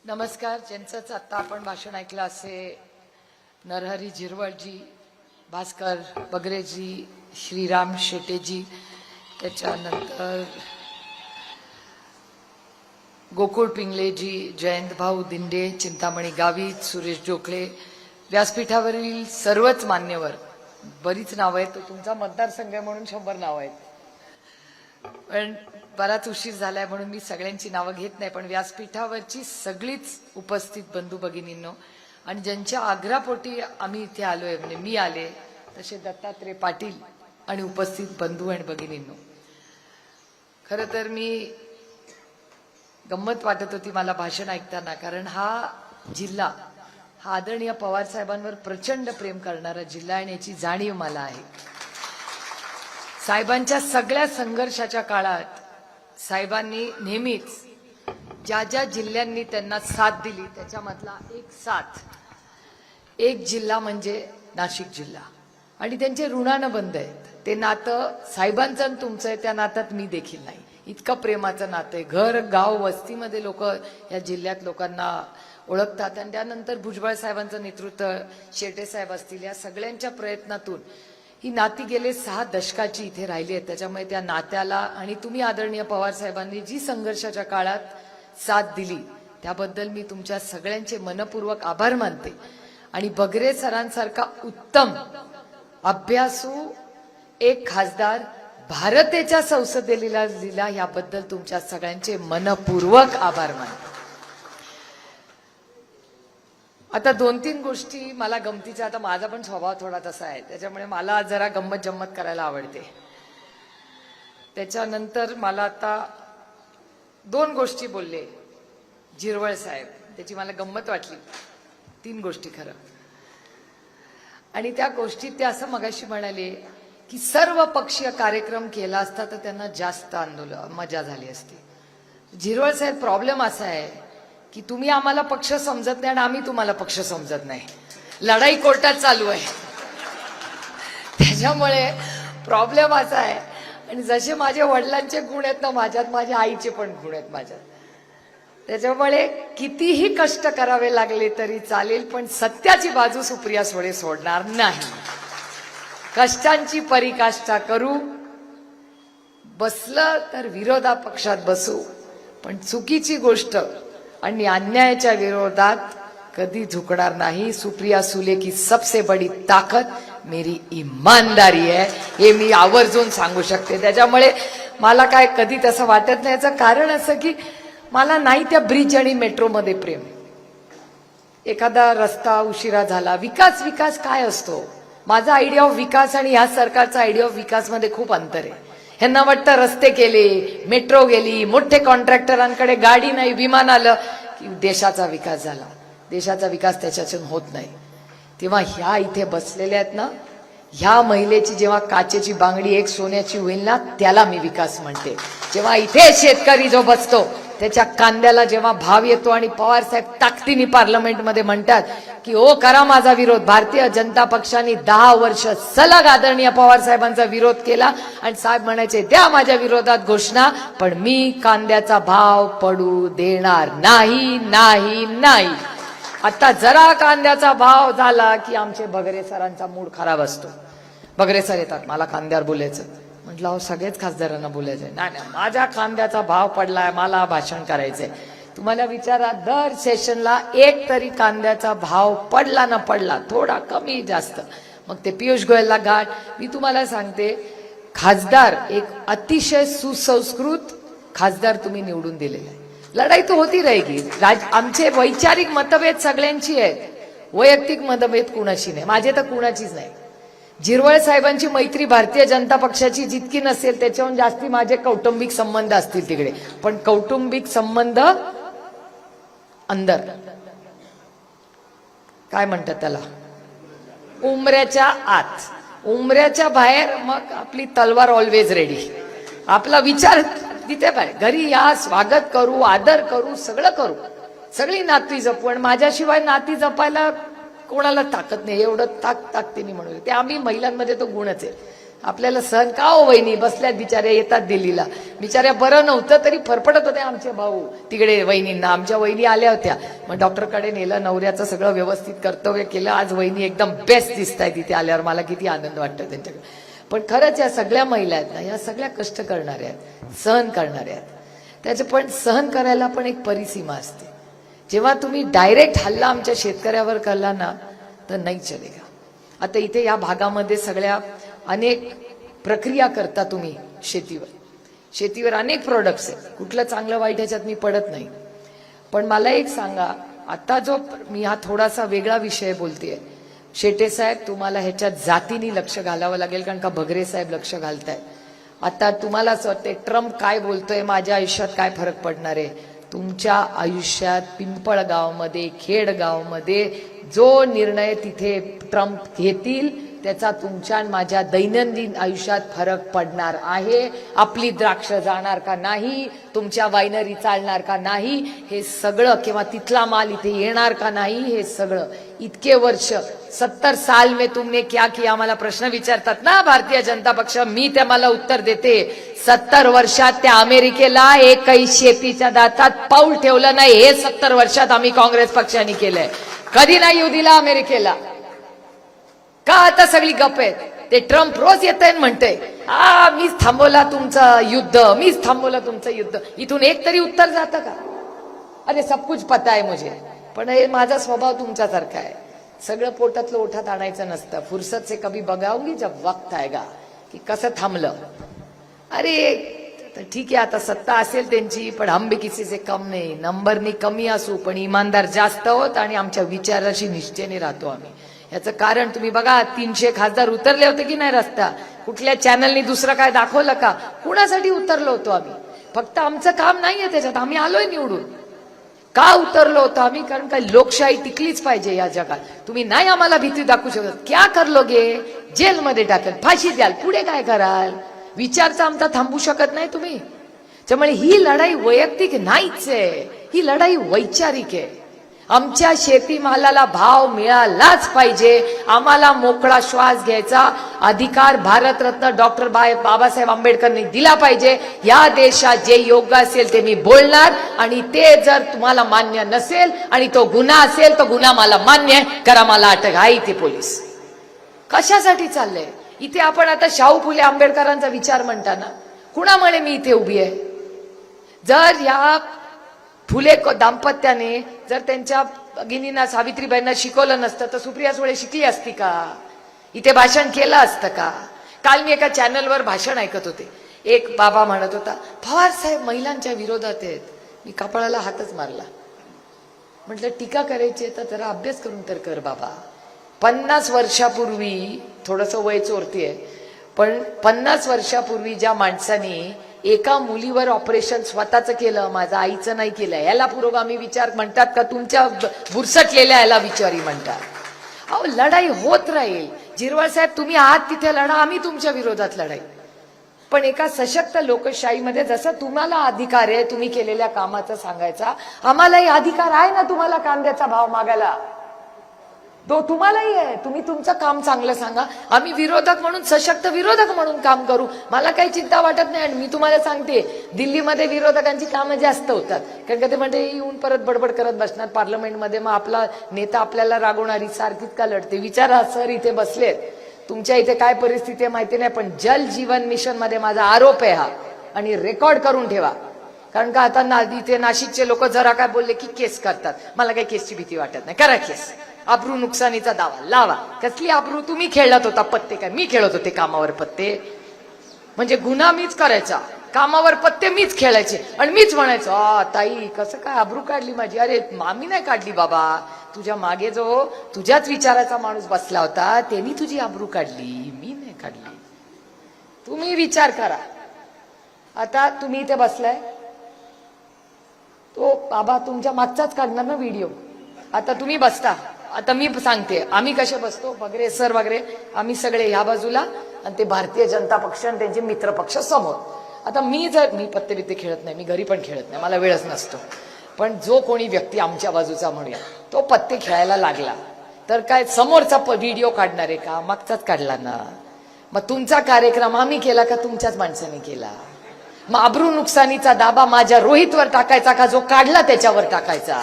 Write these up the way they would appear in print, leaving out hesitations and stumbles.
नमस्कार. ज्यांचंच आता आपण भाषण ऐकलं असे नरहरी झिरवळजी, भास्कर बगरेजी, श्रीराम शेटेजी, त्याच्यानंतर गोकुळ पिंगलेजी, जयंत भाऊ दिंडे, चिंतामणी गावित, सुरेश जोखळे, व्यासपीठावरील सर्वच मान्यवर, बरीच नावं आहेत. तुमचा मतदारसंघ आहे म्हणून 100 नावं आहेत, पण बराच उशीर झालाय म्हणून मी सगळ्यांची नावं घेत नाही. पण व्यासपीठावरची सगळीच उपस्थित बंधू भगिनींनो आणि ज्यांच्या आग्रहापोटी आम्ही इथे आलोय, म्हणजे मी आले, तसे दत्तात्रय पाटील आणि उपस्थित बंधू आणि भगिनींनो, खरं तर मी गंमत वाटत होती मला भाषण ऐकताना, कारण हा जिल्हा हा आदरणीय पवार साहेबांवर प्रचंड प्रेम करणारा जिल्हा आणि याची जाणीव मला आहे. साहेबांच्या सगळ्या संघर्षाच्या काळात साहेबांनी नेहमीच ज्या ज्या जिल्ह्यांनी त्यांना साथ दिली त्याच्यामधला एक जिल्हा म्हणजे नाशिक जिल्हा, आणि त्यांचे ऋणानं बंद आहेत. ते नातं साहेबांचं आणि तुमचं आहे, त्या नात्यात मी देखील नाही. इतकं प्रेमाचं नातं आहे. घर गाव वस्तीमध्ये लोक या जिल्ह्यात लोकांना ओळखतात. आणि त्यानंतर भुजबळ साहेबांचं नेतृत्व, शेटे साहेब असतील, या सगळ्यांच्या प्रयत्नातून ही नाती गेले 6 दशकाची इथे राहिली आहेत. त्याच्यामुळे त्या नात्याला आणि तुम्ही आदरणीय पवार साहेबांनी जी संघर्षाच्या काळात साथ दिली त्याबद्दल मी तुमच्या सगळ्यांचे मनपूर्वक आभार मानते. आणि बगरे सरांसारखा उत्तम अभ्यासू एक खासदार भारताच्या संसदेला दिला याबद्दल तुमच्या सगळ्यांचे मनपूर्वक आभार मानते. आता 2-3 गोष्टी मला गमतीच्या, आता माझा पण स्वभाव थोडा तसा आहे, त्याच्यामुळे मला जरा गंमत जम्मत करायला आवडते. त्याच्यानंतर मला आता 2 गोष्टी बोलले झिरवळ साहेब, त्याची मला गंमत वाटली. 3 गोष्टी खरं. आणि त्या गोष्टीत ते असं मगाशी म्हणाले की सर्व पक्षीय कार्यक्रम केला असता तर त्यांना जास्त मजा झाली असती. झिरवळ साहेब, प्रॉब्लेम असा आहे की तुम्ही आम्हाला पक्ष समजत नाही आणि आम्ही तुम्हाला पक्ष समजत नाही. लढाई कोर्टात चालू आहे, त्याच्यामुळे प्रॉब्लेम असा आहे. आणि जसे माझे वडिलांचे गुण आहेत ना माझ्यात, माझ्या आईचे पण गुण आहेत माझ्यात. त्याच्यामुळे कितीही कष्ट करावे लागले तरी चालेल, पण सत्याची बाजू सुप्रिया सुळे सोडणार नाही. कष्टांची पराकाष्ठा करू, बसलं तर विरोधा पक्षात बसू, पण चुकीची गोष्ट आणि अन्यायाच्या विरोधात कधी झुकणार नाही. सुप्रिया सुले की सबसे बड़ी ताकत मेरी ईमानदारी है, हे मी आवर्जून सांगू शकते. त्याच्यामुळे मला काय कधी तसं वाटत नाही. याचं कारण असं की मला नाही त्या ब्रिज आणि मेट्रोमध्ये प्रेम. एखादा रस्ता उशिरा झाला, विकास काय असतो, माझा आयडिया ऑफ विकास आणि ह्या सरकारचा आयडिया ऑफ विकास मध्ये खूप अंतर आहे. ह्यांना वाटतं रस्ते केले, मेट्रो गेली, मोठे कॉन्ट्रॅक्टरांकडे गाडी नाही, विमान आलं की देशाचा विकास झाला. देशाचा विकास त्याच्यातून होत नाही. तेव्हा ह्या इथे बसलेल्या आहेत ना, ह्या महिलेची जेव्हा काचेची बांगडी एक सोन्याची होईल ना, त्याला मी विकास म्हणते. जेव्हा इथे शेतकरी जो बसतो त्याच्या कांद्याला जेव्हा भाव येतो आणि पवार साहेब ताकदीने पार्लमेंटमध्ये म्हणतात की ओ करा माझा विरोध. भारतीय जनता पक्षाने 10 वर्ष सलग आदरणीय पवार साहेबांचा विरोध केला आणि साहेब म्हणायचे द्या माझ्या विरोधात घोषणा, पण मी कांद्याचा भाव पडू देणार नाही नाही नाही. आता जरा कांद्याचा भाव झाला की आमचे बगरे सरांचा मूड खराब असतो. बगरे सर येतात, मला कांद्यावर बोलायचं. म्हटलं अहो सगळेच खासदारांना बोलायचंय. नाही, माझ्या कांद्याचा भाव पडलाय, मला भाषण करायचंय. तुम्हाला विचारा, दर सेशनला एक तरी कांद्याचा भाव पडला ना पडला, थोडा कमी जास्त, मग ते पियुष गोयलला गाठ. मी तुम्हाला सांगते, खासदार एक अतिशय सुसंस्कृत खासदार तुम्ही निवडून दिलेला आहे. लढाई तो होती रहेगी. आमचे वैचारिक मतभेद सगळ्यांची आहेत, वैयक्तिक मतभेद कुणाशी नाही, माझे तर कुणाचीच नाही. झिरवळ साहेबांची मैत्री भारतीय जनता पक्षाची जितकी नसेल त्याच्याहून जास्ती माझे कौटुंबिक संबंध असतील तिकडे, पण कौटुंबिक संबंध अंदर काय म्हणतात त्याला, उमऱ्याच्या आत. उमऱ्याच्या बाहेर मग आपली तलवार ऑलवेज रेडी. आपला विचार तिथे बाहेर. घरी या, स्वागत करू, आदर करू, सगळं करू, सगळी नाती जपू. आणि माझ्याशिवाय नाती जपायला कोणाला ताकद नाही, एवढं ताकदीने म्हणून. ते आम्ही महिलांमध्ये तो गुणच आहे. आपल्याला सहन का हो वहिनी बसल्यात बिचाऱ्या येतात दिल्लीला, बिचाऱ्या बरं नव्हतं तरी फरफडत होते आमचे भाऊ तिकडे वहिनींना. आमच्या वहिनी आल्या होत्या, मग डॉक्टरकडे नेलं, नवऱ्याचं सगळं व्यवस्थित कर्तव्य केलं. आज वहिनी एकदम बेस्ट दिसत आहे तिथे आल्यावर, मला किती आनंद वाटतो त्यांच्याकडे. पण खरंच या सगळ्या महिला आहेत ना, या सगळ्या कष्ट करणाऱ्या आहेत, सहन करणाऱ्या आहेत. त्याचे पण सहन करायला पण एक परिसीमा असते. जेव्हा तुम्ही डायरेक्ट हल्ला आमच्या शेतकऱ्यावर करला ना तर नाही चलेगा. आता इथे या भागामध्ये सगळ्या अनेक प्रक्रिया करता तुम्ही शेतीवर अनेक प्रोडक्ट्स आहेत. कुठलं चांगलं वाईट ह्याच्यात मी पडत नाही. पण मला एक सांगा, आता जो मी हा थोडासा वेगळा विषय बोलतेय, शेटे साहेब तुम्हाला ह्याच्यात जातीने लक्ष घालावं लागेल, कारण का भगरे साहेब लक्ष घालताय. आता तुम्हाला असं वाटतंय ट्रम्प काय बोलतोय माझ्या आयुष्यात काय फरक पडणार आहे? तुमच्या आयुष्यात पिंपळगावमध्ये, खेडगावमध्ये जो निर्णय तिथे ट्रम्प घेतील त्याचा तुमच्या आणि माझ्या दैनंदिन आयुष्यात फरक पडणार आहे. आपली द्राक्ष जाणार का नाही, तुमच्या वायनरी चालणार का नाही, हे सगळं, किंवा तिथला माल इथे येणार का नाही, हे सगळं. इतके वर्ष 70 साल में तुमने क्या किया, मला प्रश्न विचारतात ना भारतीय जनता पक्ष, मी त्या मला उत्तर देते. 70 वर्षात त्या अमेरिकेला एकही शेतीच्या दातात पाऊल ठेवलं नाही. हे 70 वर्षात आम्ही काँग्रेस पक्षाने केलंय. कधी नाही येऊ दिला अमेरिकेला. का आता सगळी गप आहेत? ते ट्रम्प रोज येत आहे म्हणते मीच थांबवला तुमचं युद्ध, मीच थांबवलं तुमचं युद्ध. इथून एक तरी उत्तर जातं का? अरे सब कुछ पता है मुझे. पण हे माझा स्वभाव तुमच्यासारखा आहे, सगळं पोटातलं ओठात आणायचं नसतं. फुर्सत से कभी बघाऊंगी जब वक्त आएगा की कसं थांबलं. अरे ठीक आहे, आता सत्ता असेल त्यांची, पण हम भी किसी से कम नाही. नंबरनी कमी असू पण इमानदार जास्त होत आणि आमच्या विचाराशी निश्चयने राहतो आम्ही. याचं कारण तुम्ही बघा, 300 खासदार उतरले होते की नाही रस्ता? कुठल्या चॅनलनी दुसरं काय दाखवलं का? कुणासाठी उतरलो होतो आम्ही? फक्त आमचं काम नाहीये त्याच्यात, आम्ही आलोय निवडून. का उतरलो होतो आम्ही? कारण काय लोकशाही टिकलीच पाहिजे या जगात. तुम्ही नाही आम्हाला भीती दाखवू शकत. क्या कर लोगे? जेलमध्ये टाकेल, फाशी द्याल, पुढे काय कराल? विचारचा आमचा थांबू शकत नाही तुम्ही. त्यामुळे ही लढाई वैयक्तिक नाहीच आहे, ही लढाई वैचारिक आहे. आमच्या शेतीमालाला भाव मिळालाच पाहिजे. आम्हाला मोकळा श्वास घ्यायचा अधिकार भारतरत्न डॉक्टर बाबासाहेब आंबेडकरांनी दिला पाहिजे. या देशात जे योग्य असेल ते मी बोलणार, आणि ते जर तुम्हाला मान्य नसेल आणि तो गुन्हा असेल, तो गुन्हा मला मान्य आहे, करा मला अटक. आहे इथे पोलीस. कशासाठी चाललंय इथे? आपण आता शाहू फुले आंबेडकरांचा विचार म्हणताना कुणामुळे मी इथे उभी आहे? जर या फुले दाम्पत्याने जर त्यांच्या भगिनींना, सावित्रीबाईंना शिकवलं नसतं तर सुप्रिया सुळे शिकली असती का? इथे भाषण केलं असतं का? काल मी एका चॅनलवर भाषण ऐकत होते. एक बाबा म्हणत होता, पवार साहेब महिलांच्या विरोधात आहेत. मी कपाळाला हातच मारला. म्हटलं टीका करायची तर जरा अभ्यास करून तर कर बाबा. 50 वर्षापूर्वी, थोडंसं वय चोरतीये, पण 50 वर्षापूर्वी ज्या माणसाने एका मुलीवर ऑपरेशन स्वतःच केलं, माझ्या आईचं नाही केलं, याला पुरोगामी विचार म्हणतात का? तुमच्या बुरसटलेल्या याला विचारी म्हणतात. अहो, लढाई होत राहील. जिरवाळ साहेब तुम्ही आहात तिथे लढा, आम्ही तुमच्या विरोधात लढाई. पण एका सशक्त लोकशाहीमध्ये जसं तुम्हाला अधिकार आहे तुम्ही केलेल्या कामाचा सांगायचा, आम्हालाही अधिकार आहे ना तुम्हाला कांद्याचा भाव मागायला. तो तुम्हालाही आहे. तुम्ही तुमचं काम चांगलं सांगा. आम्ही विरोधक म्हणून, सशक्त विरोधक म्हणून काम करू. मला काही चिंता वाटत नाही. आणि मी तुम्हाला सांगते, दिल्लीमध्ये विरोधकांची कामं जास्त होतात, कारण का ते म्हणजे येऊन परत बडबड करत बसणार पार्लमेंटमध्ये. मग आपला नेता आपल्याला रागवणारी सारखीच का लढते? विचारा सर, इथे बसलेत, तुमच्या इथे काय परिस्थिती आहे माहिती नाही, पण जल जीवन मिशन मध्ये माझा आरोप आहे हा, आणि रेकॉर्ड करून ठेवा. कारण का आता इथे नाशिकचे लोक जरा काय बोलले की केस करतात. मला काही केसची भीती वाटत नाही. करा केस. अब्रू नुकसानीचा दावा लावा. कसली अब्रू? तुम्ही खेळत होता पत्ते, काय मी खेळत होते कामावर पत्ते? म्हणजे गुन्हा मीच करायचा, कामावर पत्ते मीच खेळायचे, आणि मीच म्हणायचो ताई कसं काय अब्रू काढली माझी? अरे मामी नाही काढली बाबा, तुझ्या मागे जो तुझ्याच विचाराचा माणूस बसला होता त्यांनी तुझी अब्रू काढली, मी नाही काढली. तुम्ही विचार करा. आता तुम्ही इथे बसलाय, तो बाबा तुमच्या मागचाच काढणार ना व्हिडिओ. आता तुम्ही बसता, आता मी सांगते आम्ही कसे बसतो, वगैरे सर वगैरे आम्ही सगळे ह्या बाजूला, आणि ते भारतीय जनता पक्ष आणि त्यांचे मित्र पक्ष समोर. आता मी पत्ते बित्ते खेळत नाही, मी घरी पण खेळत नाही, मला वेळच नसतो. पण जो कोणी व्यक्ती आमच्या बाजूचा म्हणूया तो पत्ते खेळायला लागला तर काय समोरचा व्हिडिओ काढणार आहे का? मागचाच काढला ना. मग तुमचा कार्यक्रम आम्ही केला का तुमच्याच माणसाने केला? मग अब्रू नुकसानीचा दाबा माझ्या रोहितवर टाकायचा का जो काढला त्याच्यावर टाकायचा?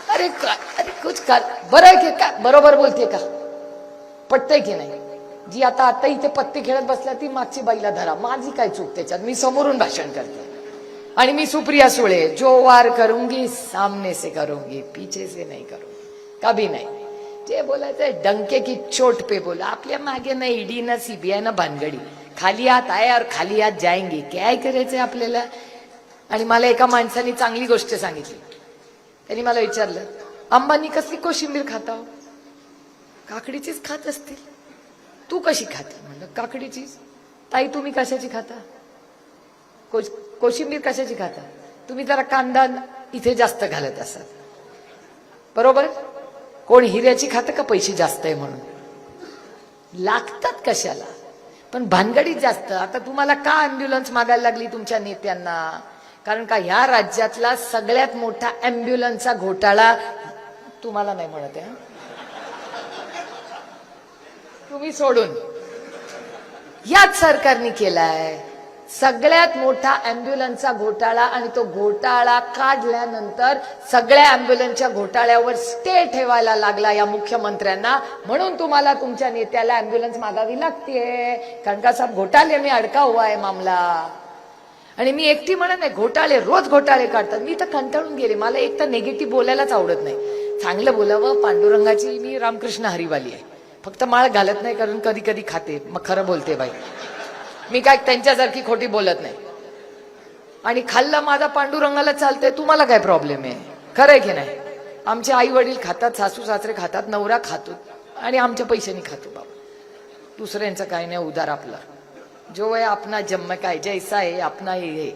अरे कुछ कर बरं आहे की का? बरोबर बोलते का? पटतंय की नाही? जी आता इथे पत्ते खेळत बसल्या ती मागची बाईला धरा. माझी काय चूक त्याच्यात? मी समोरून भाषण करते आणि मी सुप्रिया सुळे, जो वार करूंगी सामने से करूंगी, पीछे से नहीं करूंगी, कभी नहीं. जे बोलायचंय डंके की चोट पे बोला. आपल्या मागे ना ईडी ना सीबीआय ना भानगडी. खाली हात आहे और खाली हात जाएंगे. काय करायचंय आपल्याला? आणि मला एका माणसाने चांगली गोष्ट सांगितली. त्यांनी मला विचारलं, अंबानी कसली कोशिंबीर खाता हो? काकडीचीच खात असतील. तू कशी खाते? म्हणलं काकडीचीच. ताई तुम्ही कशाची खाता? कोशिंबीर कशाची खाता? तुम्ही जरा कांदा इथे जास्त घालत असाल, बरोबर. कोण हिऱ्याची खातं का पैसे जास्त आहे म्हणून? लागतात कशाला, पण भानगडीत जास्त. आता तुम्हाला का अँब्युलन्स मागायला लागली तुमच्या नेत्यांना? कारण का ह्या राज्यातला सगळ्यात मोठा अँब्युलन्सचा घोटाळा तुम्हाला नाही म्हणत आहे, तुम्ही सोडून याच सरकारने केलाय. सगळ्यात मोठा अँब्युलन्सचा घोटाळा, आणि तो घोटाळा काढल्यानंतर सगळ्या अँब्युलन्सच्या घोटाळ्यावर स्टे ठेवायला लागला या मुख्यमंत्र्यांना. म्हणून तुम्हाला तुमच्या नेत्याला अँब्युलन्स मागावी लागतेय, कारण का सब घोटाळे में अडका हुआ है मामला. आणि मी एकटी म्हणत नाही, घोटाळे रोज घोटाळे काढतात. मी तर कंटाळून गेले. मला एक तर निगेटिव्ह बोलायलाच आवडत नाही. चांगलं बोलावं. पांडुरंगाची मी रामकृष्ण हरिवाली आहे, फक्त माळ घालत नाही, कारण कधी कधी खाते. मग खरं बोलते बाई, मी काय त्यांच्यासारखी खोटी बोलत नाही. आणि खाल्लं माझा पांडुरंगाला चालतंय, तुम्हाला काय प्रॉब्लेम आहे? खरं आहे की नाही? आमचे आई वडील खातात, सासू सासरे खातात, नवरा खातो, आणि आमच्या पैशानी खातो बाबा. दुसऱ्यांचं काय नाही, उदार आपला. जो आहे अपना जन्म काय जैसा आहे अपना हे.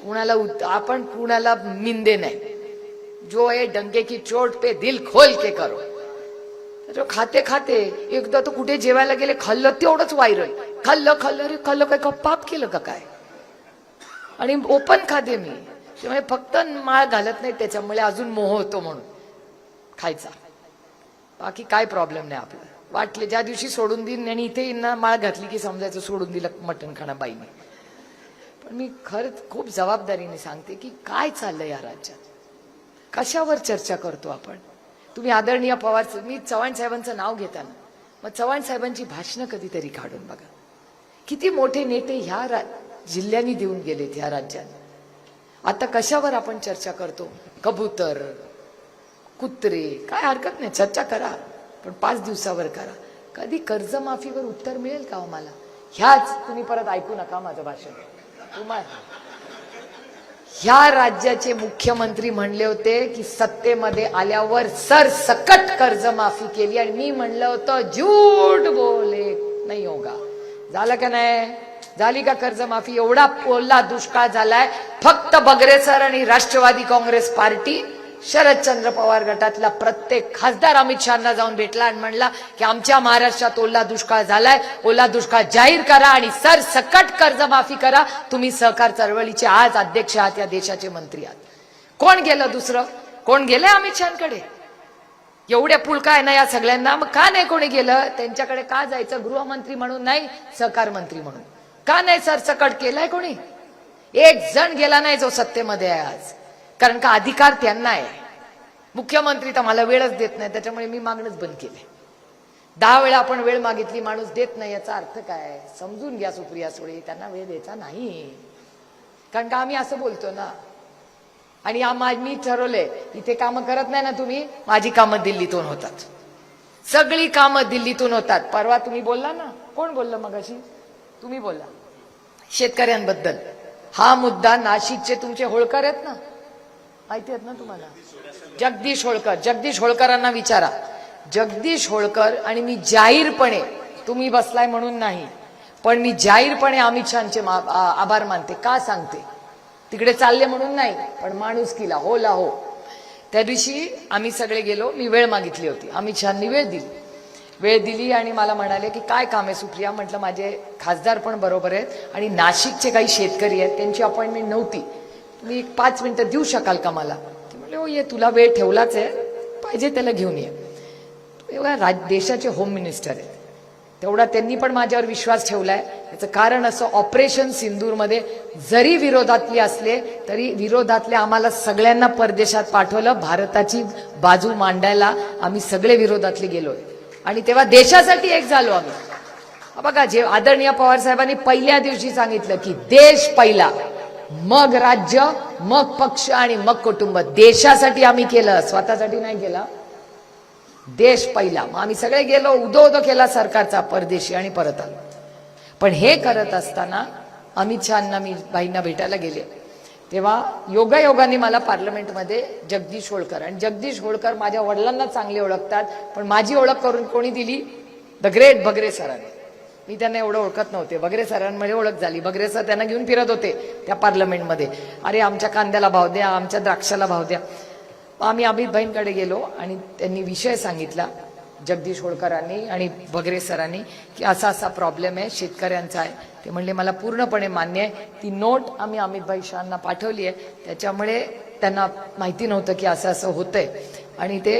कुणाला आपण कुणाला मिंदे नाही. जो आहे डंके की चोट पे दिल खोल के करो. खाते खाते एकदा तर कुठे जेवायला गेले, खाल्लं तेवढंच व्हायरल. खाल्लं रे खाल्लं, काय पाप केलं का काय? आणि ओपन खाते मी, त्यामुळे फक्त माळ घालत नाही, त्याच्यामुळे अजून मोह होतो म्हणून खायचा. बाकी काय प्रॉब्लेम नाही आपला. वाटले ज्या दिवशी सोडून देईन आणि इथे ना माळ घातली की समजायचं सोडून दिलं मटण खाणं बाईने. पण मी खरंच खूप जबाबदारीने सांगते की काय चाललंय या राज्यात, कशावर चर्चा करतो आपण. तुम्ही आदरणीय पवार, मी चव्हाण साहेबांचं नाव घेताना मग चव्हाण साहेबांची भाषणं कधीतरी काढून बघा. किती मोठे नेते ह्या जिल्ह्यांनी देऊन गेलेत ह्या राज्यात. आता कशावर आपण चर्चा करतो? कबूतर, कुत्रे, काय हरकत नाही, चर्चा करा, पण 5 दिवसावर करा. कधी कर्जमाफीवर उत्तर मिळेल का मला? ह्याच तुम्ही परत ऐकू नका माझं भाषण. तुम्हाला ह्या राज्याचे मुख्यमंत्री म्हणले होते की सत्तेमध्ये आल्यावर सरसकट कर्जमाफी केली, आणि मी म्हणलं होतं झूठ बोले नाही होगा. झालं का नाही? झाली का कर्जमाफी? एवढा ओला दुष्काळ झालाय. फक्त बगरे सर आणि राष्ट्रवादी काँग्रेस पार्टी, शरदचंद्र पवार गटातला प्रत्येक खासदार अमित शहाना जाऊन भेटला आणि म्हणला की आमच्या महाराष्ट्रात ओला दुष्काळ झालाय, ओला दुष्काळ जाहीर करा आणि सरसकट कर्जमाफी करा. तुम्ही सहकार चळवळीचे आज अध्यक्ष आहात, या देशाचे मंत्री आहात. कोण गेलं? दुसरं कोण गेलंय अमित शहाकडे? एवढ्या पुळका आहे ना या सगळ्यांना, मग का नाही कोणी गेलं त्यांच्याकडे? का जायचं? गृहमंत्री म्हणून नाही, सहकार मंत्री म्हणून का नाही सरसकट केलंय कोणी? एक जण गेला नाही जो सत्तेमध्ये आहे आज, कारण का अधिकार त्यांना आहे. मुख्यमंत्री तर मला वेळच देत नाही, त्याच्यामुळे मी मागणंच बंद केले. 10 वेळा आपण वेळ मागितली, माणूस देत नाही, याचा अर्थ काय? समजून घ्या सुप्रिया सुळे, त्यांना वेळ द्यायचा नाही, कारण का आम्ही असं बोलतो ना. आणि मी ठरवलंय, इथे कामं करत नाही ना तुम्ही, माझी कामं दिल्लीतून होतात, सगळी कामं दिल्लीतून होतात. परवा तुम्ही बोलला ना, कोण बोललं मगाशी? तुम्ही बोलला शेतकऱ्यांबद्दल. हा मुद्दा नाशिकचे तुमचे होळकर आहेत ना, माहिती आहेत ना तुम्हाला, जगदीश होळकर. जगदीश होळकरांना विचारा. जगदीश होळकर आणि मी जाहीरपणे, तुम्ही बसलाय म्हणून नाही, पण मी जाहीरपणे अमित शहाचे आभार मानते. का सांगते? तिकडे चालले म्हणून नाही, पण माणुसकीला होला हो. त्या दिवशी आम्ही सगळे गेलो, मी वेळ मागितली होती, अमित शहानी वेळ दिली आणि मला म्हणाले की काय काम आहे सुप्रिया? म्हटलं माझे खासदार पण बरोबर आहेत आणि नाशिकचे काही शेतकरी आहेत, त्यांची अपॉइंटमेंट नव्हती, तुम्ही 5 मिनिटं देऊ शकाल का मला? ते म्हणले हो ये, तुला वेळ ठेवलाच आहे, पाहिजे त्याला घेऊन ये. एवढा देशाचे होम मिनिस्टर आहेत, तेवढा त्यांनी पण माझ्यावर विश्वास ठेवलाय. याचं कारण असं, ऑपरेशन सिंदूरमध्ये जरी विरोधातले असले तरी विरोधातले आम्हाला सगळ्यांना परदेशात पाठवलं. भारताची बाजू मांडायला आम्ही सगळे विरोधातले गेलोय आणि तेव्हा देशासाठी एक झालो आम्ही. बघा, जे आदरणीय पवार साहेबांनी पहिल्या दिवशी सांगितलं की देश पहिला, मग राज्य, मग पक्ष आणि मग कुटुंब. देशासाठी आम्ही केलं, स्वतःसाठी नाही केलं. देश पहिला. मग आम्ही सगळे गेलो, उदो केला सरकारचा परदेशी आणि परत आलो. पण हे करत असताना अमित शहांना मी बाईंना भेटायला गेले तेव्हा योगायोगाने मला पार्लमेंटमध्ये जगदीश होळकर, आणि जगदीश होळकर माझ्या वडिलांना चांगले ओळखतात, पण माझी ओळख करून कोणी दिली? द ग्रेट बगरे सरांनी. मी त्यांना एवढं ओळखत नव्हते. बगरे सरांमध्ये ओळख झाली. बगरे सर त्यांना घेऊन फिरत होते त्या पार्लमेंटमध्ये. अरे आमच्या कांद्याला भाव द्या, आमच्या द्राक्षाला भाव द्या. आम्ही अमित भाईंकडे गेलो आणि त्यांनी विषय सांगितला, जगदीश होळकरांनी आणि बगरे सरांनी, की असा असा प्रॉब्लेम आहे, शेतकऱ्यांचा आहे. ते म्हणले मला पूर्णपणे मान्य आहे. ती नोट आम्ही अमित भाई शहांना पाठवली आहे. त्याच्यामुळे त्यांना माहिती नव्हतं की असं असं होतंय. आणि ते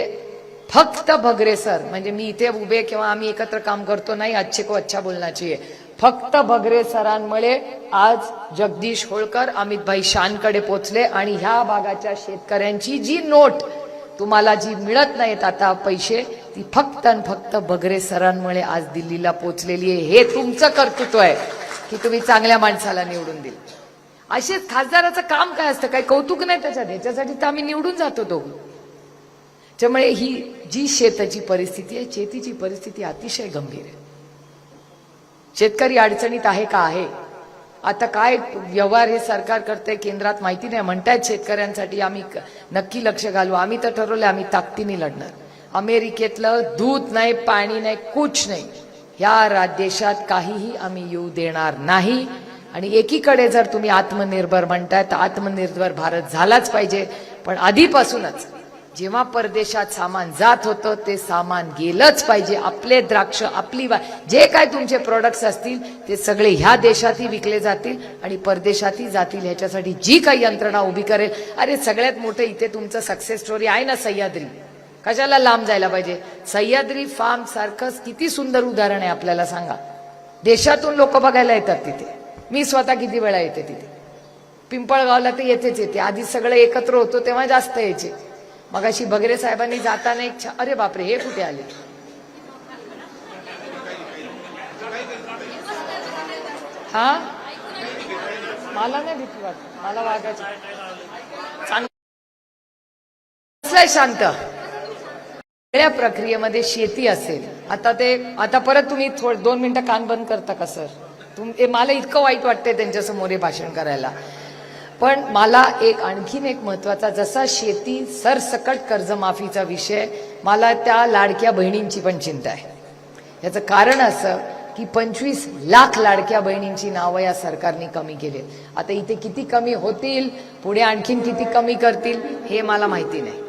फक्त बगरे सर, म्हणजे मी इथे उभे किंवा आम्ही एकत्र काम करतो नाही, अच्छे को अच्छा बोलना चाहिए. फक्त बगरे सरांमुळे आज जगदीश होळकर अमित भाई शहांकडे पोचले आणि ह्या भागाच्या शेतकऱ्यांची जी नोट तुम्हाला जी मिळत नाहीत आता पैसे, ती फक्त आणि फक्त बगरे सरांमुळे आज दिल्लीला पोचलेली आहे. हे तुमचं कर्तृत्व आहे की तुम्ही चांगल्या माणसाला निवडून दिलं. असेच खासदाराचं काम काय असतं? काही कौतुक नाही त्याच्यात. ह्याच्यासाठी तर आम्ही निवडून जातो दोघं. त्यामुळे ही जी शेताची परिस्थिती आहे, शेतीची परिस्थिती अतिशय गंभीर आहे. शेतकरी अडचणीत आहे का? आहे. आता काय व्यवहार हे सरकार करतंय केंद्रात माहिती नाही. म्हणतायत शेतकऱ्यांसाठी आम्ही नक्की लक्ष घालू. आम्ही तर ठरवलं आम्ही ताकदीने लढणार. अमेरिकेतलं दूध नाही, पाणी नाही, कुछ नाही. या देशात काहीही आम्ही येऊ देणार नाही. आणि एकीकडे जर तुम्ही आत्मनिर्भर म्हणताय तर आत्मनिर्भर भारत झालाच पाहिजे. पण आधीपासूनच जेव्हा परदेशात सामान जात होतं ते सामान गेलंच पाहिजे. आपले द्राक्ष, आपली जे काय तुमचे प्रोडक्ट्स असतील ते सगळे ह्या देशातही विकले जातील आणि परदेशातही जातील. ह्याच्यासाठी जी काही यंत्रणा उभी करेल. अरे सगळ्यात मोठं इथे तुमचं सक्सेस स्टोरी आहे ना सह्याद्री. कशाला लांब जायला पाहिजे? सह्याद्री फार्म सारखं किती सुंदर उदाहरण आहे आपल्याला सांगा. देशातून लोक बघायला येतात तिथे. मी स्वतः किती वेळा येते तिथे. पिंपळगावला तर येतेच येते. आधी सगळे एकत्र होतो तेव्हा जास्त यायचे. मग अशी बगरे साहेबांनी जाताना एक अरे बापरे, हे कुठे आले? हा, मला नाही भीती वाटत. मला वागायचं शांत. सगळ्या प्रक्रियेमध्ये शेती असेल. आता परत तुम्ही 2 मिनिटं कान बंद करता का सर? मला इतकं वाईट वाटतंय त्यांच्यासमोर हे भाषण करायला. पण मला आणखीन एक महत्वाचा, जसा शेती सरसकट कर्जमाफीचा विषय, मला त्या लाडक्या बहिणींची पण चिंता आहे. याचं कारण असं की 25 लाख लाडक्या बहिणींची नावं या सरकारने कमी केली. आता इथे किती कमी होतील, पुढे आणखीन किती कमी करतील हे मला माहिती नाही.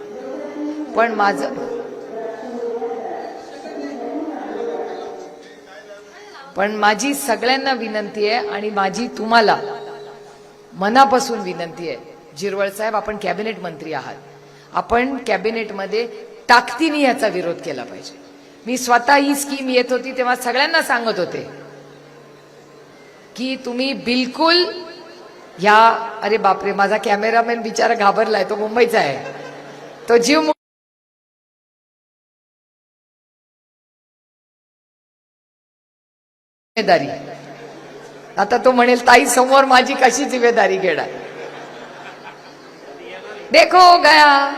पण माझी सगळ्यांना विनंती आहे आणि माझी तुम्हाला मनापासून विनंती आहे, जिरवळ साहेब आपण कॅबिनेट मंत्री आहात, आपण कॅबिनेटमध्ये ताकदीने याचा विरोध केला पाहिजे. मी स्वतः ही स्कीम येत होती तेव्हा सगळ्यांना सांगत होते की तुम्ही बिलकुल या, अरे बापरे माझा कॅमेरामॅन बिचारा घाबरलाय, तो मुंबईचा आहे, तो जीव जिम्मेदारी. आता तो म्हणेल ताई समोर माझी कशी जिम्मेदारी घेणार. देखो गया.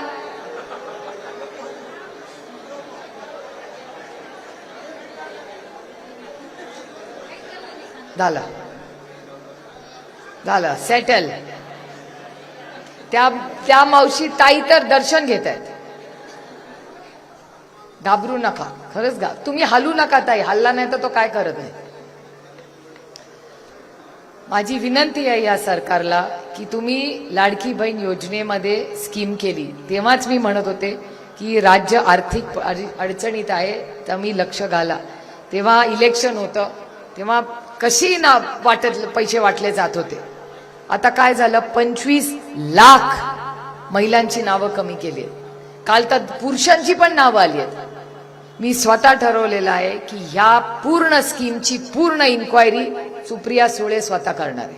झालं सेटल. त्या मावशी ताई तर दर्शन घेत आहेत. घाबरू नका, खरंच तुम्ही हलू नका ताई. हल्ला नाही तर तो काय करत नाही. माझी विनंती आहे या सरकारला की तुम्ही लाडकी बहीण योजनेमध्ये स्कीम केली तेव्हाच मी म्हणत होते की राज्य आर्थिक अडचणीत आहे, तर मी लक्ष घाला. तेव्हा इलेक्शन होतं, तेव्हा कशी ना पैसे वाटले जात होते. आता काय झालं, 25 लाख महिलांची नावं कमी केली. काल तर पुरुषांची पण नावं आली आहेत. मी स्वतः ठरवलेलं आहे की ह्या पूर्ण स्कीमची पूर्ण इन्क्वायरी सुप्रिया सुळे स्वतः करणार आहे.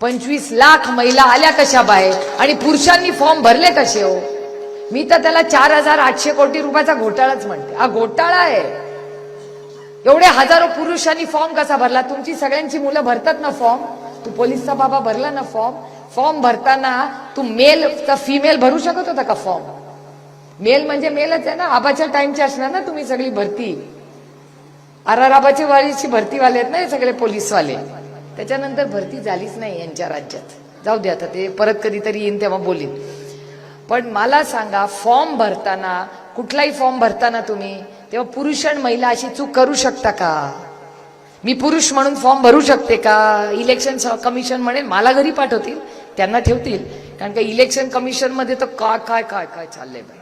25 लाख महिला आल्या कशा बाहेर आणि पुरुषांनी फॉर्म भरले कसे हो? मी तर त्याला 4800 कोटी रुपयाचा घोटाळाच म्हणते. हा घोटाळा आहे. एवढे हजारो पुरुषांनी फॉर्म कसा भरला? तुमची सगळ्यांची मुलं भरतात ना फॉर्म. तू पोलीसचा बाबा भरला ना फॉर्म भरताना तू मेल का फिमेल भरू शकत होता का फॉर्म? मेल म्हणजे मेलच आहे ना. आबाच्या टाइमची असणार ना तुम्ही सगळी भरती. आबाचे वालीची भरतीवाले आहेत ना हे सगळे पोलीसवाले. त्याच्यानंतर भरती झालीच नाही यांच्या राज्यात. जाऊ दे आता, ते परत कधीतरी येईन तेव्हा बोलीन. पण मला सांगा, फॉर्म भरताना, कुठलाही फॉर्म भरताना तुम्ही तेव्हा पुरुष आणि महिला अशी चूक करू शकता का? मी पुरुष म्हणून फॉर्म भरू शकते का? इलेक्शन कमिशन म्हणेल मला घरी पाठवतील, त्यांना ठेवतील. कारण का इलेक्शन कमिशन मध्ये तर काय काय काय काय चाललंय बाई.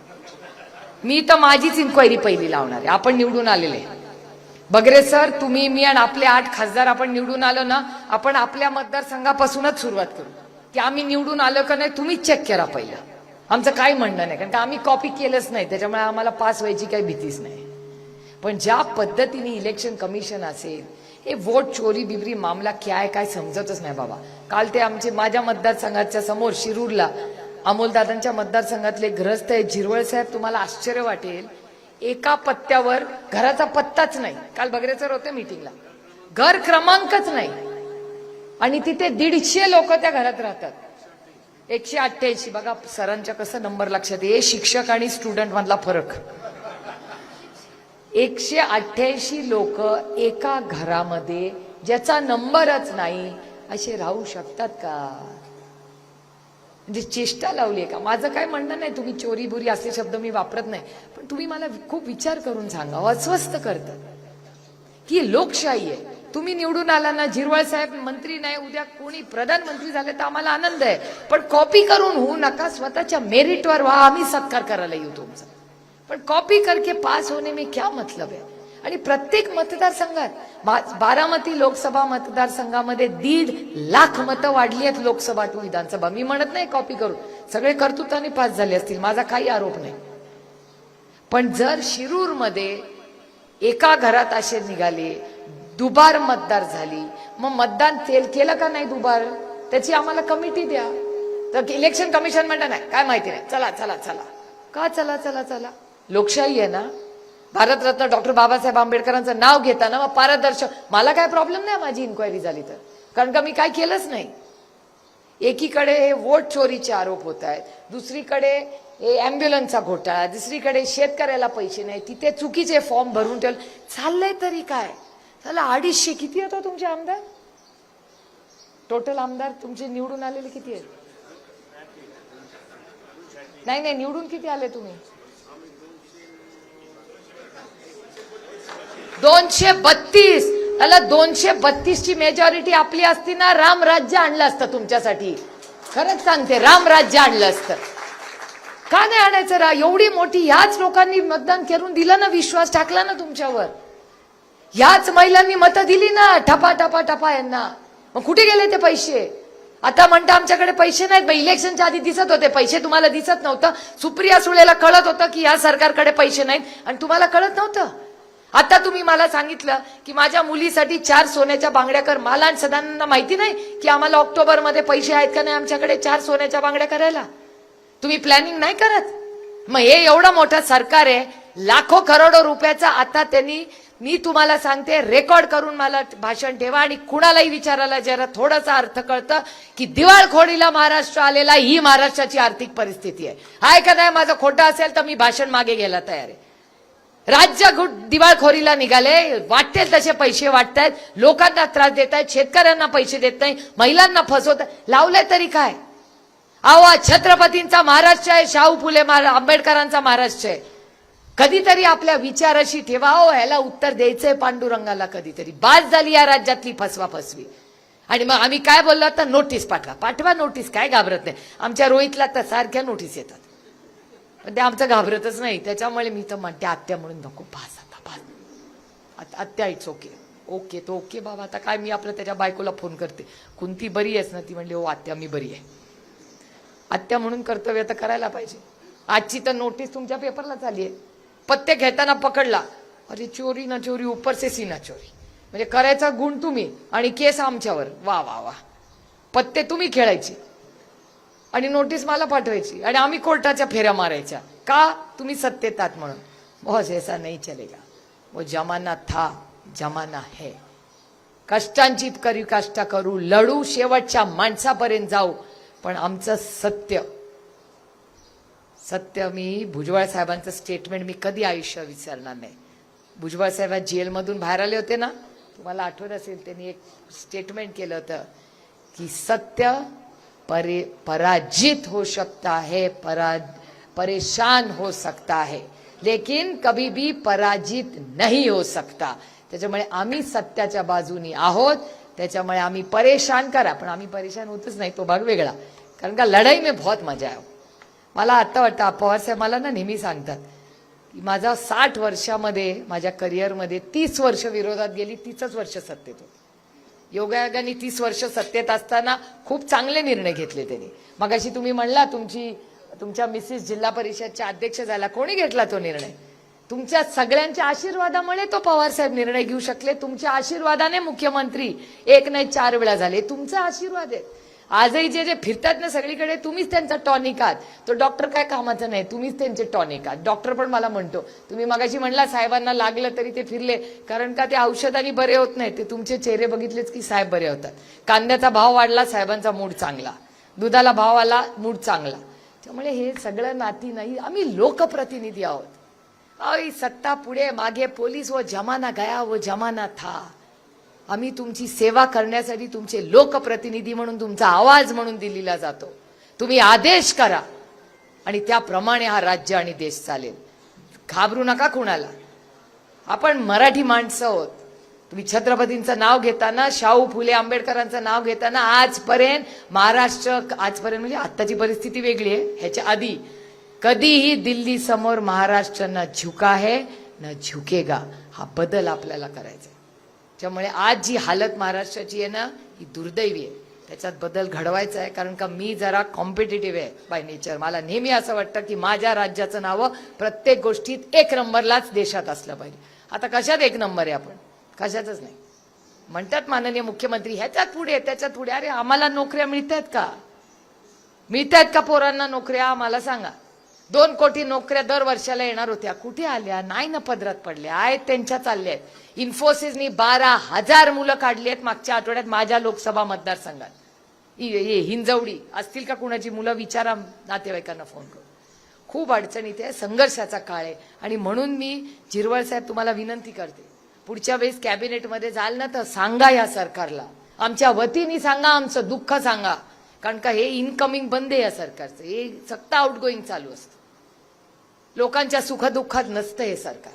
मी तर माझीच इन्क्वायरी पहिली लावणार आहे. आपण निवडून आलेले बगरे सर, तुम्ही, मी आणि आपले 8 खासदार आपण निवडून आलो ना, आपण आपल्या मतदारसंघापासूनच सुरुवात करू की आम्ही निवडून आलो का नाही तुम्ही चेक करा पहिला. आमचं काही म्हणणं नाही, कारण का आम्ही कॉपी केलंच नाही, त्याच्यामुळे आम्हाला पास व्हायची काही भीतीच नाही. पण ज्या पद्धतीने इलेक्शन कमिशन असेल, हे वोट चोरी बिबरी मामला काय काय समजतच नाही बाबा. काल ते आमचे माझ्या मतदारसंघाच्या समोर शिरूरला अमोलदादांच्या मतदारसंघातले ग्रस्त आहे झिरवळ साहेब. तुम्हाला आश्चर्य वाटेल, एका पत्त्यावर घराचा पत्ताच नाही. काल बगरेसर होते मीटिंगला, घर क्रमांकच नाही आणि तिथे 150 लोक त्या घरात राहतात. 188. बघा सरांच्या कसं नंबर लक्षात आहे. शिक्षक आणि स्टुडंट मधला फरक. 188 लोक एका घरामध्ये ज्याचा नंबरच नाही असे राहू शकतात का? म्हणजे चेष्टा लावली आहे का? माझं काय म्हणणं नाही, तुम्ही चोरी बुरी असे शब्द मी वापरत नाही, पण तुम्ही मला खूप विचार करून सांगा. अस्वस्थ करतात की लोकशाही आहे. तुम्ही निवडून आला ना, झिरवळ साहेब मंत्री नाही, उद्या कोणी प्रधानमंत्री झाले तर आम्हाला आनंद आहे, पण कॉपी करून होऊ नका. स्वतःच्या मेरिटवर व्हा, आम्ही सत्कार करायला येऊ तुमचा. पण कॉपी करके पास होने में क्या मतलब है? आणि प्रत्येक मतदारसंघात, बारामती लोकसभा मतदारसंघामध्ये 1.5 लाख मतं वाढली आहेत लोकसभा टू विधानसभा. मी म्हणत नाही कॉपी करून, सगळे कर्तृत्वाने पास झाले असतील, माझा काही आरोप नाही. पण जर शिरूर मध्ये एका घरात असे निघाले, दुबार मतदार झाली, मग मतदान केलं का नाही दुबार, त्याची आम्हाला कमिटी द्या. तर इलेक्शन कमिशन म्हणतं नाही, काय माहिती नाही, चला चला चला. का चला चला चला? लोकशाही आहे ना. भारतरत्न डॉक्टर बाबासाहेब आंबेडकरांचं नाव घेताना मग पारदर्शक, मला काय प्रॉब्लेम नाही माझी इन्क्वायरी झाली तर, कारण का मी काय केलंच नाही. एकीकडे हे वोट चोरीचे आरोप होत आहेत, दुसरीकडे हे अँब्युलन्सचा घोटाळा, दुसरीकडे शेतकऱ्याला पैसे नाही, तिथे चुकीचे फॉर्म भरून ठेवले. चाललंय तरी काय? चला 250 किती होता तुमचे आमदार? टोटल आमदार तुमचे निवडून आलेले किती आहेत? नाही नाही, निवडून किती आले तुम्ही? 232. त्याला 232 ची मेजॉरिटी आपली असती ना, राम राज्य आणलं असतं तुमच्यासाठी. खरंच सांगते, राम राज्य आणलं असतं. का नाही आणायचं? एवढी मोठी ह्याच लोकांनी मतदान करून दिलं ना, विश्वास टाकला ना तुमच्यावर. ह्याच महिलांनी मतं दिली ना, ठपा ठपा ठपा यांना. मग कुठे गेले ते पैसे? आता म्हणता आमच्याकडे पैसे नाहीत. इलेक्शनच्या आधी दिसत होते पैसे, तुम्हाला दिसत नव्हतं. सुप्रिया सुळेला कळत होतं की या सरकारकडे पैसे नाहीत आणि तुम्हाला कळत नव्हतं. आता तुम्ही मला सांगितलं की माझ्या मुलीसाठी 4 सोन्याच्या बांगड्या कर. मला आणि सदांना माहिती नाही की आम्हाला ऑक्टोबर मध्ये पैसे आहेत का नाही आमच्याकडे 4 सोन्याच्या बांगड्या करायला? तुम्ही प्लॅनिंग नाही करत. मग हे एवढं मोठं सरकार आहे, लाखो करोडो रुपयाचा. आता त्यांनी, मी तुम्हाला सांगते, रेकॉर्ड करून मला भाषण ठेवा आणि कुणालाही विचारायला जरा थोडासा अर्थ कळतं की दिवाळखोरीला महाराष्ट्र आलेला, ही महाराष्ट्राची आर्थिक परिस्थिती आहे. हाय का नाही? माझं खोटं असेल तर मी भाषण मागे घ्यायला तयार आहे. राज्य दिवाळखोरीला निघाले, वाटतील तसे पैसे वाटतायत, लोकांना त्रास देत आहेत, शेतकऱ्यांना पैसे देत नाही, महिलांना फसवत. लावलंय तरी काय? अहो, छत्रपतींचा महाराष्ट्र आहे, शाहू फुले आंबेडकरांचा महाराष्ट्र आहे. कधीतरी आपल्या विचाराशी ठेवा. हो, ह्याला उत्तर द्यायचंय पांडुरंगाला कधीतरी. बाज झाली या राज्यातली फसवा फसवी. आणि मग आम्ही काय बोललो? तर नोटीस पाठवा. पाठवा नोटीस, काय घाबरत नाही. आमच्या रोहितला तर सारख्या नोटीस येतात, पण ते आमचं घाबरतच नाही. त्याच्यामुळे मी तर म्हणते, आत्या म्हणून नको, पास आता पास. आत्या इट्स ओके. ओके तो ओके बाबा. आता काय, मी आपलं त्याच्या बायकोला फोन करते, कुंती बरी आहेस ना? ती म्हणली हो आत्या मी बरी आहे. आत्या म्हणून कर्तव्य तर करायला पाहिजे. आजची तर नोटीस तुमच्या पेपरला चालली आहे पत्ते घेताना पकडला, अरे चोरी ना चोरी ऊपर से सीना चोरी, म्हणजे करायचा गुण तुम्ही आणि केस आमच्यावर, वा वा वा. पत्ते तुम्ही खेळायचे आणि नोटीस मला पाठवायची आणि आम्ही कोर्टाच्या फेऱ्या मारायच्या, का? तुम्ही सत्तेत आहात म्हणून. बॉस ऐसा नहीं चलेगा. वो जमाना था, जमाना है. कष्टांची कष्ट करू, लढू, शेवटच्या माणसापर्यंत जाऊ, पण आमचं सत्य सत्य. मी भुजबळ साहेबांचं स्टेटमेंट मी कधी आयुष्य विसरणार नाही. भुजबळ साहेब जेलमधून बाहेर आले होते ना, तुम्हाला आठवत असेल, त्यांनी एक स्टेटमेंट केलं होतं की सत्य पराजित हो सकता है, परेशान हो सकता है, लेकिन कभी भी पराजित नहीं हो सकता. त्याच्यामुळे आम्ही सत्याच्या बाजूनी आहोत. त्याच्यामुळे आम्ही परेशान करा, पण आम्ही परेशान होतच नाही, तो भाग वेगळा. कारण का लढाई में बहुत मजा आहे. मला आता वाटतं, पवार साहेब मला ना नेहमी सांगतात की माझा 60 वर्षामध्ये, माझ्या करिअरमध्ये 30 वर्ष विरोधात गेली, 30च वर्ष सत्तेत होती. योगायोगाने 30 वर्ष सत्तेत असताना खूप चांगले निर्णय घेतले त्यांनी. मगाशी तुम्ही म्हणला तुमच्या मिसेस जिल्हा परिषदच्या अध्यक्ष झाला, कोणी घेतला तो निर्णय? तुमच्या सगळ्यांच्या आशीर्वादामुळे तो पवार साहेब निर्णय घेऊ शकले. तुमच्या आशीर्वादाने मुख्यमंत्री 1 नाही 4 वेळा झाले. तुमचा आशीर्वाद आहे. आजही जे फिरतात ना सगळीकडे, तुम्हीच त्यांचा टॉनिक आहात. तो डॉक्टर काय कामाचा नाही, तुम्हीच त्यांचे टॉनिक आहात. डॉक्टर पण मला म्हणतो, तुम्ही मगाशी म्हणला साहेबांना लागलं तरी ते फिरले, कारण का ते औषधाने बरे होत नाही. ते तुमचे चेहरे बघितलेच की साहेब बरे होतात. कांद्याचा भाव वाढला, साहेबांचा मूड चांगला. दुधाला भाव आला, मूड चांगला. त्यामुळे हे सगळं नाती नाही, आम्ही लोकप्रतिनिधी आहोत. सत्ता पुढे मागे पोलीस, वो जमाना गया, वो जमाना था. आम्ही तुमची सेवा करण्यासाठी तुमचे लोकप्रतिनिधी म्हणून, तुमचा आवाज म्हणून दिल्लीला जातो. तुम्ही आदेश करा आणि त्याप्रमाणे हा राज्य आणि देश चालेल. घाबरू नका कुणाला. आपण मराठी माणसं आहोत. तुम्ही छत्रपतींचं नाव घेताना, शाहू फुले आंबेडकरांचं नाव घेताना, आजपर्यंत महाराष्ट्र, आजपर्यंत म्हणजे आत्ताची परिस्थिती वेगळी आहे, ह्याच्या आधी कधीही दिल्ली समोर महाराष्ट्र न झुका है न झुकेगा. हा बदल आपल्याला करायचा. त्यामुळे आज जी हालत महाराष्ट्राची आहे ना, ही दुर्दैवी आहे. त्याच्यात बदल घडवायचा आहे. कारण का मी जरा कॉम्पिटिटिव्ह आहे बाय नेचर. मला नेहमी असं वाटतं की माझ्या राज्याचं नाव प्रत्येक गोष्टीत 1 नंबरलाच देशात असलं पाहिजे. आता कशात 1 नंबर आहे आपण? कशातच नाही. म्हणतात माननीय मुख्यमंत्री ह्याच्यात पुढे त्याच्यात पुढे. अरे आम्हाला नोकऱ्या मिळतात का? मिळतात का पोरांना नोकऱ्या? मला सांगा. 2 कोटी नोकऱ्या दर वर्षाला येणार होत्या, कुठे आल्या? नाही ना, पदरात पडल्या आहेत, त्यांच्या चालल्या आहेत. इन्फोसिसनी 12,000 मुलं काढली आहेत मागच्या आठवड्यात माझ्या लोकसभा मतदारसंघात. हिंजवडी असतील का कुणाची मुलं? विचारा नातेवाईकांना फोन करून. खूप अडचणीत आहे, संघर्षाचा काळ आहे. आणि म्हणून मी झिरवळ साहेब तुम्हाला विनंती करते, पुढच्या वेळेस कॅबिनेटमध्ये जाल ना तर सांगा या सरकारला, आमच्या वतीने सांगा, आमचं दुःख सांगा. कारण का हे इनकमिंग बंद आहे या सरकारचं. हे सक्त आउटगोईंग चालू असतं. लोकांच्या सुखदुःखात नसतं हे सरकार.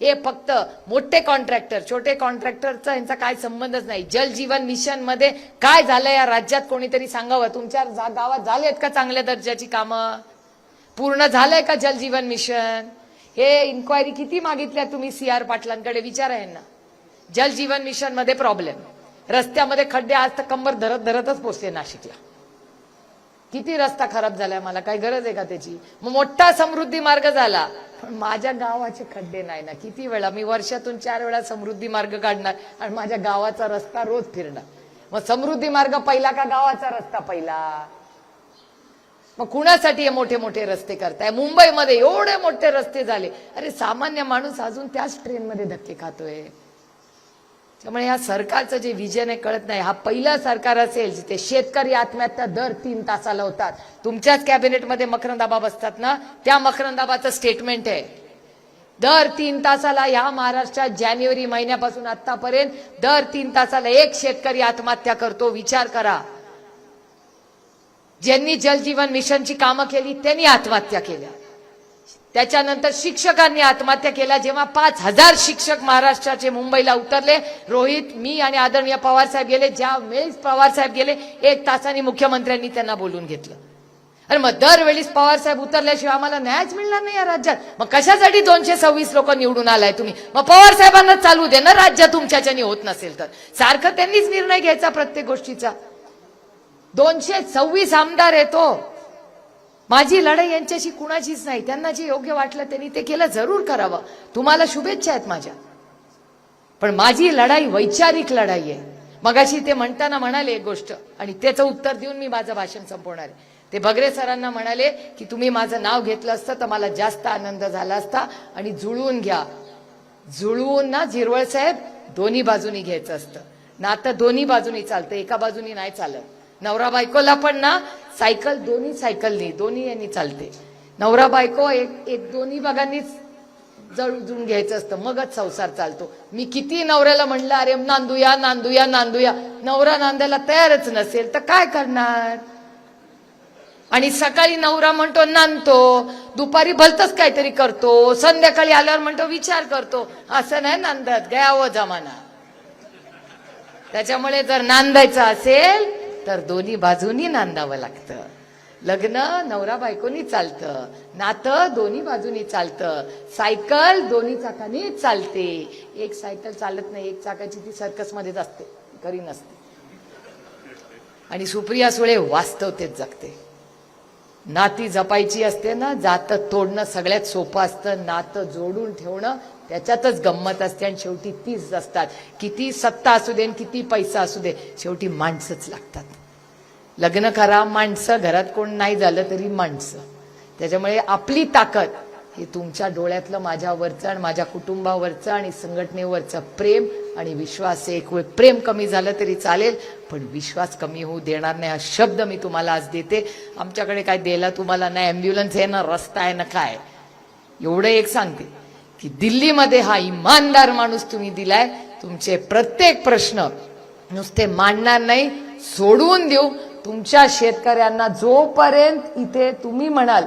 हे फक्त मोठे कॉन्ट्रॅक्टर, छोटे कॉन्ट्रॅक्टरचा यांचा काय संबंधच नाही. जल जीवन मिशन मध्ये काय झालं या राज्यात कोणीतरी सांगावं. तुमच्या गावात झालेत का चांगल्या दर्जाची कामं? पूर्ण झालंय का जल जीवन मिशन? हे इन्क्वायरी किती मागितल्या तुम्ही CR पाटलांकडे? विचारा यांना. जल जीवन मिशन मध्ये प्रॉब्लेम, रस्त्यामध्ये खड्डे, आज तर कंबर धरतच पोचते नाशिकला. किती रस्ता खराब झालाय, मला काय गरज आहे का त्याची? मग मोठा समृद्धी मार्ग झाला, पण माझ्या गावाचे खड्डे नाही ना. किती वेळा मी वर्षातून 4 वेळा समृद्धी मार्ग काढणार आणि माझ्या गावाचा रस्ता रोज फिरणार. मग समृद्धी मार्ग पहिला का गावाचा रस्ता पहिला? मग कुणासाठी हे मोठे मोठे रस्ते करताय? मुंबईमध्ये एवढे मोठे रस्ते झाले, अरे सामान्य माणूस अजून त्याच ट्रेनमध्ये धक्के खातोय. त्यामुळे या सरकारचं जे विजन आहे कळत नाही. हा पहिलं सरकार असेल जिथे शेतकरी आत्महत्या दर 3 तासाला होतात. तुमच्याच कॅबिनेटमध्ये मकरंदाबा बसतात ना, त्या मकरंदाबाचं स्टेटमेंट आहे, दर 3 तासाला ह्या महाराष्ट्रात जानेवारी महिन्यापासून आतापर्यंत दर 3 तासाला 1 शेतकरी आत्महत्या करतो. विचार करा. ज्यांनी जल जीवन मिशनची कामं केली त्यांनी आत्महत्या केल्या. त्याच्यानंतर शिक्षकांनी आत्महत्या केल्या. जेव्हा 5,000 शिक्षक महाराष्ट्राचे मुंबईला उतरले, रोहित, मी आणि आदरणीय पवार साहेब गेले. ज्या वेळेस पवार साहेब गेले 1 तासाने मुख्यमंत्र्यांनी त्यांना बोलून घेतलं. अरे मग दरवेळीच पवार साहेब उतरल्याशिवाय आम्हाला न्यायच मिळणार नाही या राज्यात. मग कशासाठी 226 लोक निवडून आलाय तुम्ही? मग पवार साहेबांना चालू दे ना राज्य, तुमच्याच्याने होत नसेल तर. सारखं त्यांनीच निर्णय घ्यायचा प्रत्येक गोष्टीचा. 226 आमदार येतो. माझी लढाई यांच्याशी कुणाचीच नाही. त्यांना जे योग्य वाटलं त्यांनी ते केलं, जरूर करावं. तुम्हाला शुभेच्छा आहेत माझ्या. पण माझी लढाई वैचारिक लढाई आहे. मगाशी ते म्हणताना म्हणाले एक गोष्ट, आणि त्याचं उत्तर देऊन मी माझं भाषण संपवणार आहे. ते भगरे सरांना म्हणाले की तुम्ही माझं नाव घेतलं असतं तर मला जास्त आनंद झाला असता. आणि जुळवून घ्या. जुळवून ना झिरवळ साहेब, दोन्ही बाजूनी घ्यायचं असतं. नातं दोन्ही बाजूनी चालतं, एका बाजूनी नाही चालत. नवरा बायकोला पण ना सायकल दोन्ही सायकलनी, दोन्ही यांनी चालते. नवरा बायको एक दोन्ही भागांनीच जुळून घ्यायचं असतं, मगच संसार चालतो. मी किती नवऱ्याला म्हणलं अरे नांदूया नांदूया नांदूया, नवरा नांदायला तयारच नसेल तर काय करणार. आणि सकाळी नवरा म्हणतो नांदतो, दुपारी भलतच काहीतरी करतो, संध्याकाळी आल्यावर म्हणतो विचार करतो. असं नाही नांदत, गयावं जमाना. त्याच्यामुळे जर नांदायचं असेल तर दोन्ही बाजूनी नांदावं लागतं. लग्न नवरा बायकोनी चालतं, नातं दोन्ही बाजूनी चालतं, सायकल दोन्ही चाकानी चालते. एक सायकल चालत नाही, एक चाकाची ती सर्कसमध्येच असते, घरी नसते. आणि सुप्रिया सुळे वास्तवतेत जगते. नाती जपायची असते ना, जातं तोडणं सगळ्यात सोपं असतं, नातं जोडून ठेवणं त्याच्यातच गंमत असते. आणि शेवटी तीच असतात. किती सत्ता असू दे, किती पैसा असू दे, शेवटी माणसंच लागतात. लग्न करा, माणसं, घरात कोण नाही झालं तरी माणसं. त्याच्यामुळे आपली ताकद हे तुमच्या डोळ्यातलं माझ्यावरचं आणि माझ्या कुटुंबावरचं आणि संघटनेवरचं प्रेम आणि विश्वास आहे. एक वेळ प्रेम कमी झालं तरी चालेल, पण विश्वास कमी होऊ देणार नाही. हा शब्द मी तुम्हाला आज देते. आमच्याकडे काय द्यायला तुम्हाला नाही, ॲम्ब्युलन्स आहे ना, रस्ता आहे ना, काय. एवढं एक सांगते की दिल्लीमध्ये हा इमानदार माणूस तुम्ही दिलाय. तुमचे प्रत्येक प्रश्न नुसते मांडणार नाही, सोडवून देऊ. तुमच्या शेतकऱ्यांना जोपर्यंत इथे तुम्ही म्हणाल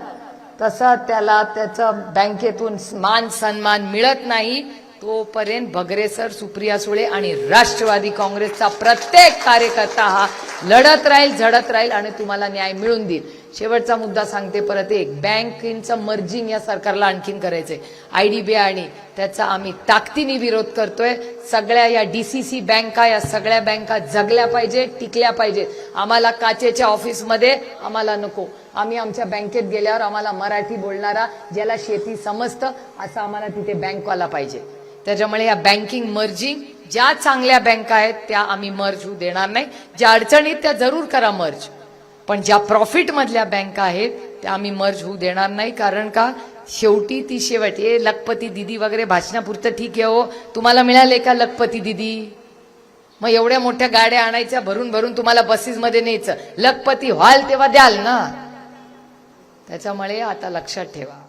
तसं त्याला त्याचं बँकेतून मान सन्मान मिळत नाही, तोपर्यंत भगरे सर, सुप्रिया सुळे आणि राष्ट्रवादी काँग्रेसचा प्रत्येक कार्यकर्ता हा लढत राहील, झडत राहील आणि तुम्हाला न्याय मिळून देईल. शेवटचा मुद्दा सांगते परत एक, बँकेचं मर्जिंग या सरकारला आणखीन करायचंय. IDBI आणि त्याचा आम्ही ताकदीने विरोध करतोय. सगळ्या या DCC बँका, या सगळ्या बँका जगल्या पाहिजे, टिकल्या पाहिजेत. आम्हाला काचेच्या ऑफिसमध्ये आम्हाला नको. आम्ही आमच्या बँकेत गेल्यावर आम्हाला मराठी बोलणारा, ज्याला शेती समजतं असं आम्हाला तिथे बँकवाला पाहिजे. त्याच्यामुळे या बँकिंग मर्जिंग, ज्या चांगल्या बँका आहेत त्या आम्ही मर्ज होऊ देणार नाही. ज्या अडचणीत त्या जरूर करा मर्ज, पण ज्या प्रॉफिट मधल्या बँका आहेत त्या आम्ही मर्ज होऊ देणार नाही. कारण का, शेवटी ती शेवट हे लखपती दिदी वगैरे भाषणापुरतं ठीक आहे. हो, तुम्हाला मिळाले का लखपती दिदी? मग एवढ्या मोठ्या गाड्या आणायच्या, भरून भरून तुम्हाला बसेसमध्ये न्यायचं. लखपती व्हाल तेव्हा द्याल ना. त्याच्यामुळे आता लक्षात ठेवा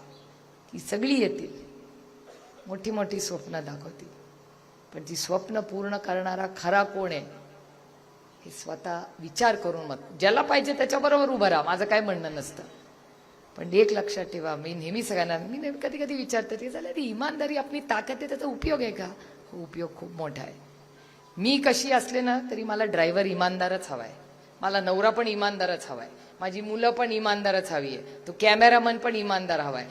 की सगळी येतील, मोठी मोठी स्वप्न दाखवतील, पण ती स्वप्न पूर्ण करणारा खरा कोण आहे हे स्वतः विचार करून मत. ज्याला पाहिजे त्याच्याबरोबर उभं राहा, माझं काय म्हणणं नसतं. पण एक लक्षात ठेवा, मी नेहमी सगळ्यांना, मी कधी कधी विचारते ते झालं, ती इमानदारी आपली ताकद आहे, त्याचा उपयोग आहे का? हो, उपयोग खूप मोठा आहे. मी कशी असले ना तरी मला ड्रायव्हर इमानदारच हवाय, मला नवरा पण इमानदारच हवाय, माझी मुलं पण इमानदारच हवी आहे, तो कॅमेरामन पण इमानदार हवाय.